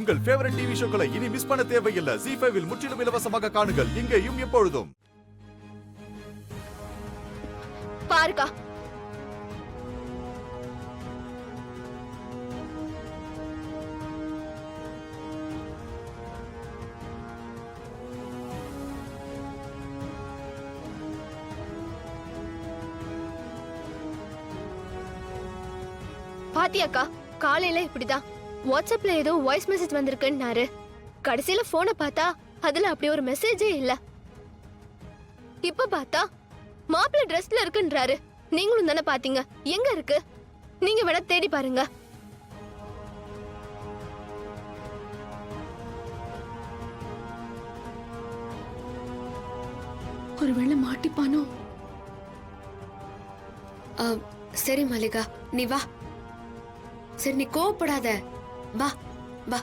உங்கள் favourite TV ஷோக்களை இனி miss பண்ண தேவையில்லை. ZEE5 இல் முற்றிலும் இலவசமாக காணுங்கள். இங்கேயும் எப்பொழுதும். பாருக்கா, பாத்தியாக்கா, காலையில இப்படிதான் வாட்ஸ்அப்ல ஏதோ வாய்ஸ் மெசேஜ் வந்திருக்குன்னாரு. கடைசியில போனை பார்த்தா அதுல அப்படி ஒரு மெசேஜே இல்ல. இப்ப பார்த்தா மாப்பிள்ளை ட்ரெஸ்ல இருக்குன்றாரு. நீங்களும் தானே பாத்தீங்க, எங்க இருக்கு? நீங்க வேணா தேடி பாருங்க. ஒருவேளை மாட்டிப்பானோ? சரி மல்லிகா, நீ வா. சரி, நீ கோவப்படாத, வா வா.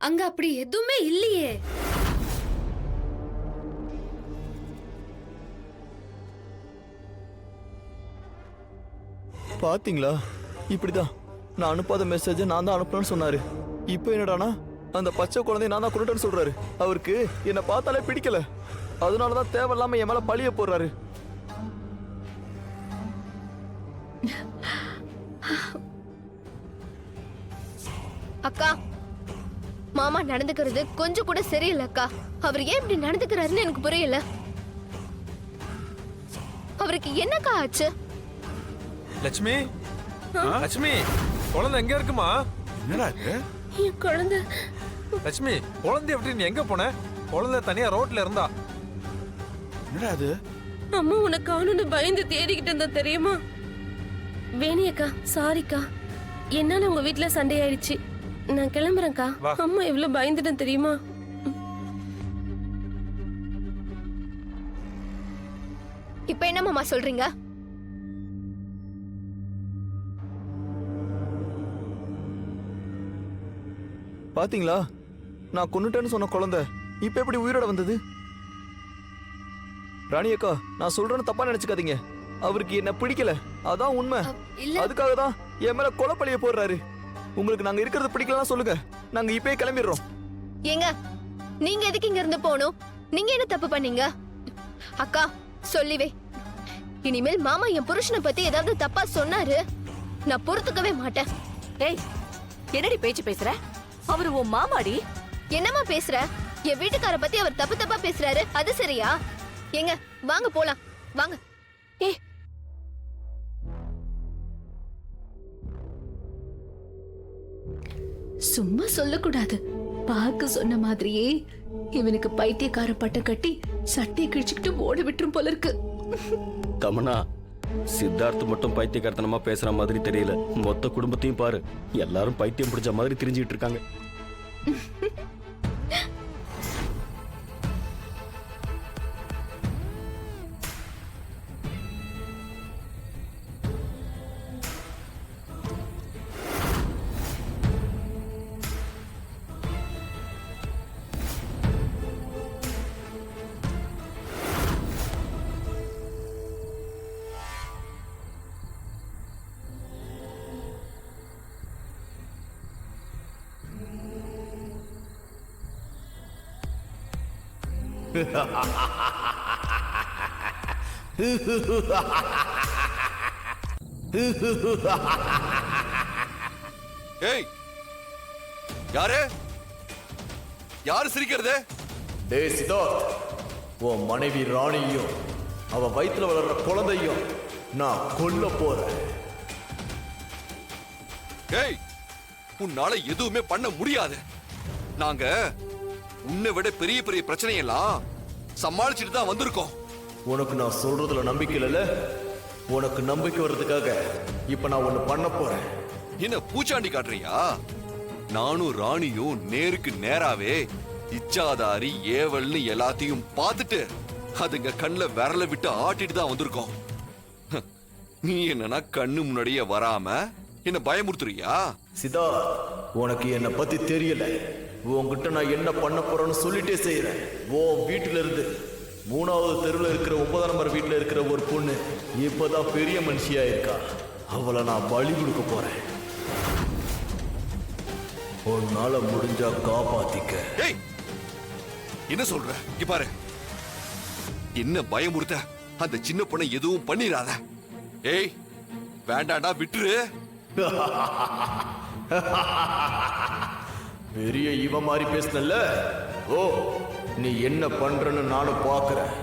அங்க அப்படி எதுவுமே இல்லையே. பாத்தீங்களா, இப்படிதான் நான் அனுப்பாத மெசேஜ் நான் தான் அனுப்புறேன்னு சொன்னாரு. இப்போ என்னடானா அந்த பச்சை குழந்தைய நான் தான் கொண்டுட்டேன்னு சொல்றாரு. அவருக்கு என்னை பார்த்தாலே பிடிக்கல, அதனாலதான் தேவையில்லாம என் மேல பழிய போடுறாரு. அக்கா, மாமா நடந்துக்கிறது கொஞ்சம் கூட சரியில்லை அக்கா. அவர் ஏன் இப்படி நடந்துக்கிறாருன்னு எனக்கு புரியல. அவருக்கு என்னக்கா ஆச்சு? லட்சுமி, லட்சுமி, குழந்தை எங்க இருக்குமா? என்னடா இது? என் குழந்தை. லட்சுமி, குழந்தை எப்படி நீ எங்க போன? குழந்தை தனியா ரோட்ல இருந்தா. என்னடா அது? அம்மா உனக்கு காணும்னு பயந்து தேடிக்கிட்டு இருந்தா தெரியுமா? வேணியக்கா, சாரிக்கா, என்னால உங்க வீட்டுல சண்டை ஆயிடுச்சு. நான் கிளம்புறேன்க்கா. அம்மா எவ்வளவு பயந்துட்டேன் தெரியுமா? இப்ப என்ன மாமா சொல்றீங்க? பாத்தீங்களா, நான் கொன்னுட்டேன்னு சொன்ன குழந்தை இப்ப எப்படி உயிரோட வந்தது? ராணி அக்கா, நான் சொல்றேன்னு தப்பா நினைச்சுக்காதீங்க. அவருக்கு என்ன பிடிக்கல, அதான் உண்மை. அதுக்காக தான் என் மேல கொலைப்பழிய போடுறாரு. உங்களுக்கு நாங்க இருக்கிறது பிடிக்கலன்னா சொல்லுங்க, நாங்க இப்பயே கிளம்பிடுறோம். ஏங்க, நீங்க எதுக்கு இங்க இருந்து போகணும்? நீங்க என்ன தப்பு பண்ணீங்க? அக்கா, சொல்லிவே. இனிமேல் மாமா என் புருஷனை பத்தி ஏதாவது தப்பா சொன்னாரு, நான் பொறுத்துக்கவே மாட்டேன். ஏய், என்னடி பேச்சு பேசுற? அவரு உன் மாமாடி. என்னம்மா பேசுற? என் வீட்டுக்கார பத்தி அவர் தப்பு தப்பா பேசுறாரு, அது சரியா? ஏங்க, வாங்க போலாம், வாங்க. ஏய், சும்மா சொல்லக்கூடாது. பாக்கு சொன்ன மாதிரியே இவனுக்கு பைத்தியக்கார பட்டம் கட்டி சட்டையை கிழிச்சுக்கிட்டு ஓட விட்டுரும் போல இருக்கு. தமனா, சித்தார்த் மட்டும் பைத்தியக்காரத்தனமா பேசுற மாதிரி தெரியல. மொத்த குடும்பத்தையும் பாரு, எல்லாரும் பைத்தியம் பிடிச்ச மாதிரி திரிஞ்சுட்டு இருக்காங்க. ஏய், யாரு யாரு சிரிக்கிறது? டேய் சித்தார்த், உன் மனைவி ராணியும் அவ வயித்துல வளர்ற குழந்தையும் நான் கொல்ல போறேன். ஏய், உன்னால எதுவுமே பண்ண முடியாது. நாங்க உன்னை விட பெரிய பெரிய பிரச்சனையெல்லாம் சமாளிச்சுட்டு தான் வந்திருக்கோம். உனக்கு நான் சொல்றதுல நம்பிக்கை இல்ல. உனக்கு நம்பிக்கை வர்றதுக்காக இப்ப நான் ஒண்ணு பண்ண போறேன். என்ன பூச்சாண்டி காட்டுறியா? நானும் ராணியும் நேருக்கு நேராவே இச்சாதாரி ஏவல்னு எல்லாத்தையும் பார்த்துட்டு அதுங்க கண்ணுல விரல விட்டு ஆட்டிட்டு தான் வந்திருக்கோம். நீ என்னன்னா கண்ணு முன்னாடியே வராம என்ன பயமுறுத்துறியா? சிதா, உனக்கு என்ன பத்தி தெரியல. உன்கிட்ட நான் என்ன பண்ண போறேன்னு சொல்லிட்டே செய்யறேன். உன் வீட்டுல இருந்து 3வது தெருவில் இருக்கிற 9 நம்பர் வீட்டில் இருக்கிற ஒரு பொண்ணு இப்பதான் பெரிய மனுஷியா இருக்கா. அவளை நான் பலி கொடுக்க போறேன். உன்னால முடிஞ்சா காப்பாத்திக்க. ஏய் என்ன சொல்ற? இங்க பாரு, என்ன பயமுறுத்த அந்த சின்ன பொண்ணை எதுவும் பண்ணிராத. ஏய் வேண்டாடா, விட்டுரு. பெரிய இவ மாதிரி பேசுனல்ல. ஓ, நீ என்ன பண்றன்னு நானும் பாக்குறேன்.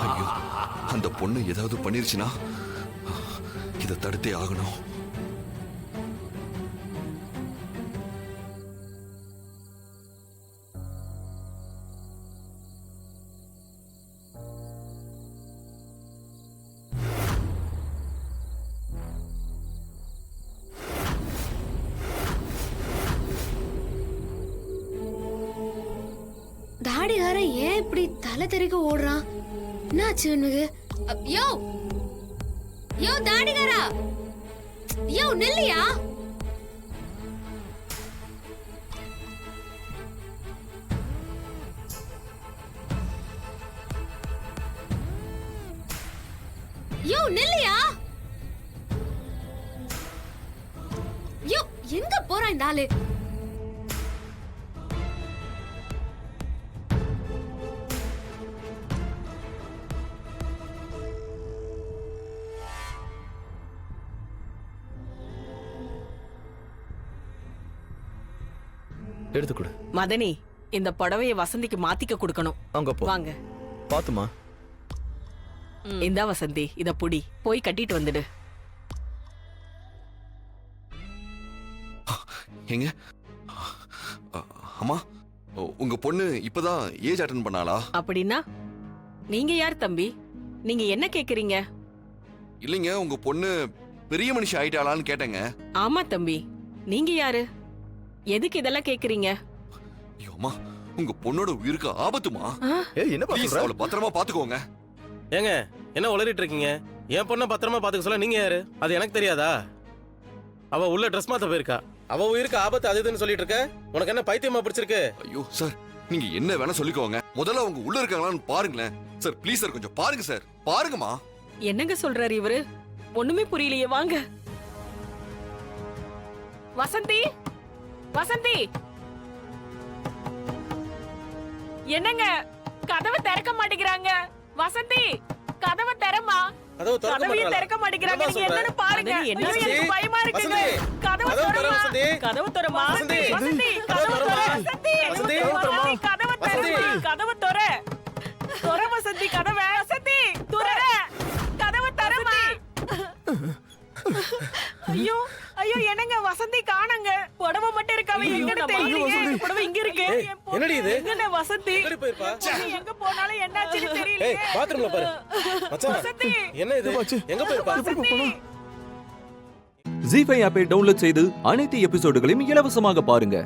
ஐயோ, அந்த பொண்ணு ஏதாவது பண்ணிருச்சுன்னா இதை தடுத்தே ஆகணும். தாடிகாரன் ஏன் இப்படி தலை தெறிக்க ஓடுறான்? என்னாச்சு இவனுக்கு? யோ யோ தாடிகாரா, யோ நில்லையா? யோ நில்லையா? யோ எங்க போறான் இந்த ஆளு? எடுத்துக்கொடு. மதனி, இந்த புடவைய வசந்திக்கு மாத்திக்க கொடுக்கணும். அங்க போ. வாங்க. பாத்துமா. இந்தா வசந்தி, இத புடி, போய் கட்டிட்டு வந்துடு. எங்க அம்மா, உங்க பொண்ணு இப்பதான் ஏஜ் அட்டன் பண்ணாளா? அப்படின்னா நீங்க யார் தம்பி? நீங்க என்ன கேக்குறீங்க? இல்லைங்க, உங்க பொண்ணு பெரிய மனுஷி ஆயிட்டாளான்னு கேட்டேங்க. ஆமா தம்பி, நீங்க யாரு? எதுக்கு இதெல்லாம் கேக்குறீங்க? ஐயோ அம்மா, உங்க பொண்ணோட உயிருக்கு ஆபத்துமா. ஏய் என்ன ப்ளீஸ் பண்ற? அவளை பத்திரமா பாத்துக்கோங்க. ஏங்க என்ன உளறிட்டு இருக்கீங்க? என் பொண்ணை பத்திரமா பாத்துக்க சொல்ல நீங்க யாரு? அது எனக்கு தெரியாதா? அவ உள்ள ட்ரெஸ் மாத்த போயிருக்கா. அவ உயிருக்கு ஆபத்து அது இதுன்னு சொல்லிட்டு இருக்க. உனக்கு என்ன பைத்தியமா பிடிச்சிருக்கு? ஐயோ சார், நீங்க என்ன வேணா சொல்லிக்கோங்க. முதல்ல அவங்க உள்ள இருக்காங்களான்னு பாருங்களேன் சார். ப்ளீஸ் சார், கொஞ்சம் பாருங்க சார். பாருங்கம்மா. என்னங்க சொல்றாரு இவரு? ஒண்ணுமே புரியலையே. வாங்க. வசந்தி, வசந்தி, என்னங்க கதவை திறக்க மாட்டேங்கிறாங்க? வசந்தி, கதவை திறமா. கதவையும் திறக்க மாட்டேங்கிறாங்க. நீங்க என்னன்னு பாருங்க. எனக்கு பயமா இருக்குங்க. கதவை திறமா. கதவை திறமா. வசந்தி, கதவை திற. வசந்தி, கதவை திறமா. கதவை திற. திற வசந்தி, கதவை. வசந்தி, திற. கதவை திறமா. ஐயோ ஐயோ, என்னங்க வசந்தி காணங்க. புடவை மட்டும் இருக்காம எங்கன்னு தெரியல. புடவை இங்க இருக்கு. என்னடி இது? எங்கண்ணே வசந்தி? எங்க போனாலும் என்னாச்சுன்னு தெரியல. ஏய், பாத்ரூம்ல பாரு. மச்சான், வசந்தி, என்ன இது? எங்க போயிருப்பா? ஜீ5 ஆப்பை டவுன்லோட் செய்து அனைத்து எபிசோடுகளையும் இலவசமாக பாருங்க.